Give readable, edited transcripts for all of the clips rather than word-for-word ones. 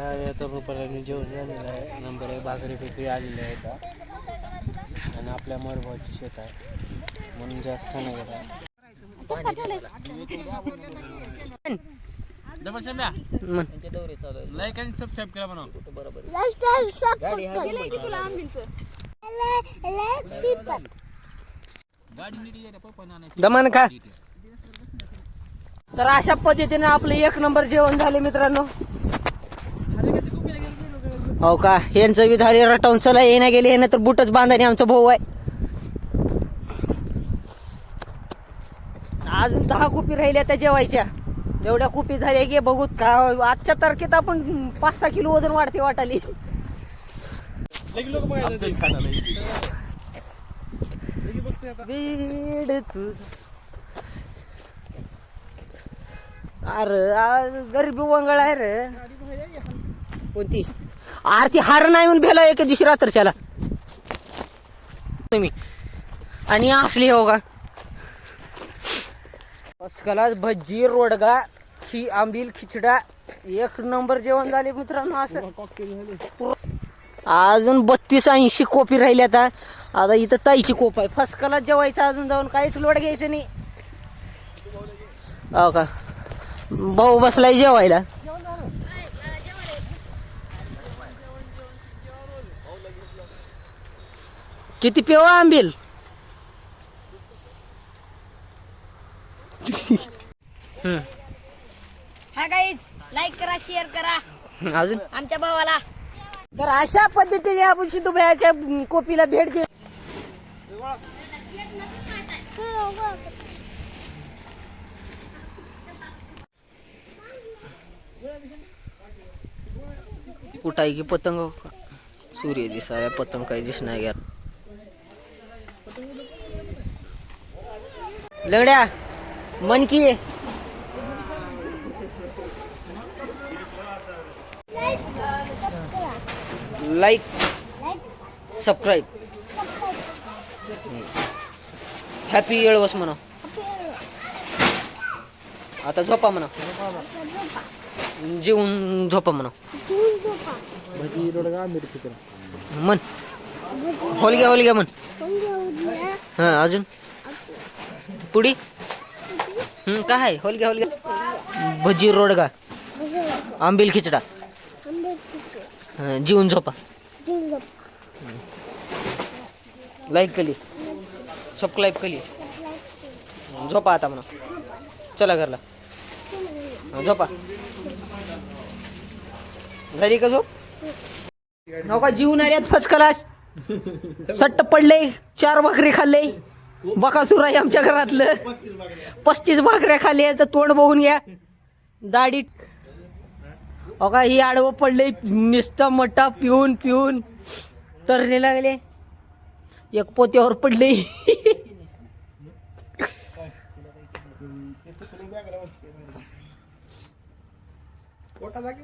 या तर रुपयाने जेवण झालेलं आहे. नंबर आहे भाकरी फेकरी आलेले आहेत आणि आपल्या मरभाची शेत आहे म्हणून जास्त नाही गेला. लाईक आणि सबस्क्राईब करा म्हणा. दमन का तर अशा पद्धतीने आपलं 1 नंबर जेवण झाले मित्रांनो. हो का यांचं बी झाले रटावून चला येण्या गेले ना तर बुटच बांधाने आमचा भाऊ आहे. अजून 10 कुपी राहिल्या त्या जेवायच्या. जेवढ्या कुपी झाल्या गे बघूत का आजच्या तारखेत आपण 5-6 किलो वजन वाढते वाटाली. अरे गरीबी वंगळ आहे रे. कोणती आरती हार नाही म्हणून भेला एका दिवशी रात्रच्याला तुम्ही आणि असली हो का कसला भजी रोडगा आंबील खिचडा 1 नंबर जेवण झाले मित्रांनो. असं अजून 32-80 कोपी राहिल्या. आता इथं ताईची कोप आहे. फसकाला जेवायचं अजून जाऊन काहीच लोड घ्यायचं नाही. हो का भाऊ बसलाय जेवायला. किती पेवा आंबील हा गाईज लाईक करा शेअर करा अजून आमच्या भावाला. तर अशा पद्धतीने आपण सिद्धू भैयाच्या कोपीला भेट देऊ. कुठं आहे की पतंग सूर्य दिसाया पतंग काही दिसणार यार. लंगड्या मन की लाईक सबस्क्राईब हॅपी येळवस म्हणा. आता झोपा म्हणा जेवून झोपा म्हणा. मन होलग्या मन. हा अजून पुडी काय होलग्या भजी रोडगा आंबील खिचडा जीवन झोपा. लाईक केली सबस्क्राईब केली झोपा आता म्हणा. चला घरला झोपा. झाली का झोप. नका जीवन आल्यात फसकलास सट्ट पडले. 4 भाकरी खाल्ले. बकासूर आहे आमच्या घरातलं. 35 भाकऱ्या खाल्ल्या. तोंड बघून घ्या दाढी. का ही आडवं पडले नुसतं मटा पिऊन पिऊन तरणे लागले. 1 पोत्यावर पडले.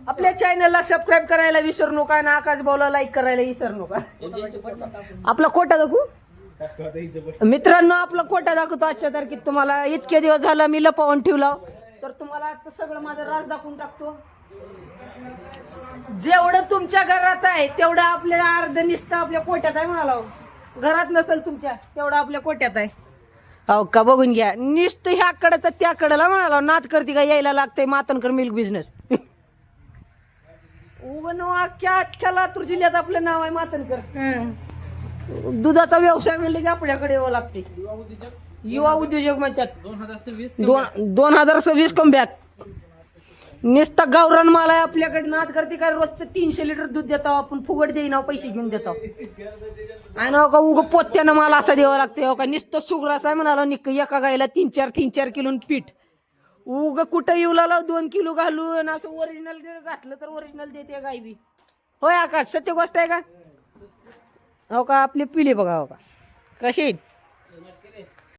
आपल्या चॅनलला सबस्क्राईब करायला विसरू नका आणि आकाश भाऊला लाईक करायला विसरू नका. आपला कोटा दाखवू मित्रांनो. आपला कोटा दाखवतो आजच्या तारखेत तुम्हाला. इतके दिवस झाला मी लपवून ठेवला तर तुम्हाला आजचं सगळं माझं राज दाखवून टाकतो. जेवढं तुमच्या घरात आहे तेवढं आपल्या अर्ध निसतं आपल्या कोट्यात आहे म्हणाला. घरात नसेल तुमच्या तेवढं आपल्या कोट्यात आहे. हो का बघून घ्या. निसतं ह्याकडं तर त्याकडला म्हणाला. नात करते का यायला लागतंय मातनकर मिल्क बिझनेस. अख्ख्या लातूर जिल्ह्यात आपलं नाव आहे मातनकर. दुधाचा व्यवसाय म्हणले की आपल्याकडे यावं लागते. युवा उद्योजक म्हणतात. 2026 कमबॅक. नुसता गावरान माल आहे आपल्याकडे. नाद करते काय रोजचं 300 लिटर दूध देतो आपण. फुगट देईना पैसे घेऊन देतो आणि का उग पोत्यानं माल असा द्यावा लागते. हो का नुसतं सुग्रास आहे म्हणाला. एका गायला 3-4 किलो पीठ. उग कुठं येऊ लागला 2 किलो घालून असं ओरिजिनल घातलं तर ओरिजिनल देते गाय बी. होय आकाश सत्य गोष्ट आहे का. हो का आपली पिली बघा. हो का कशी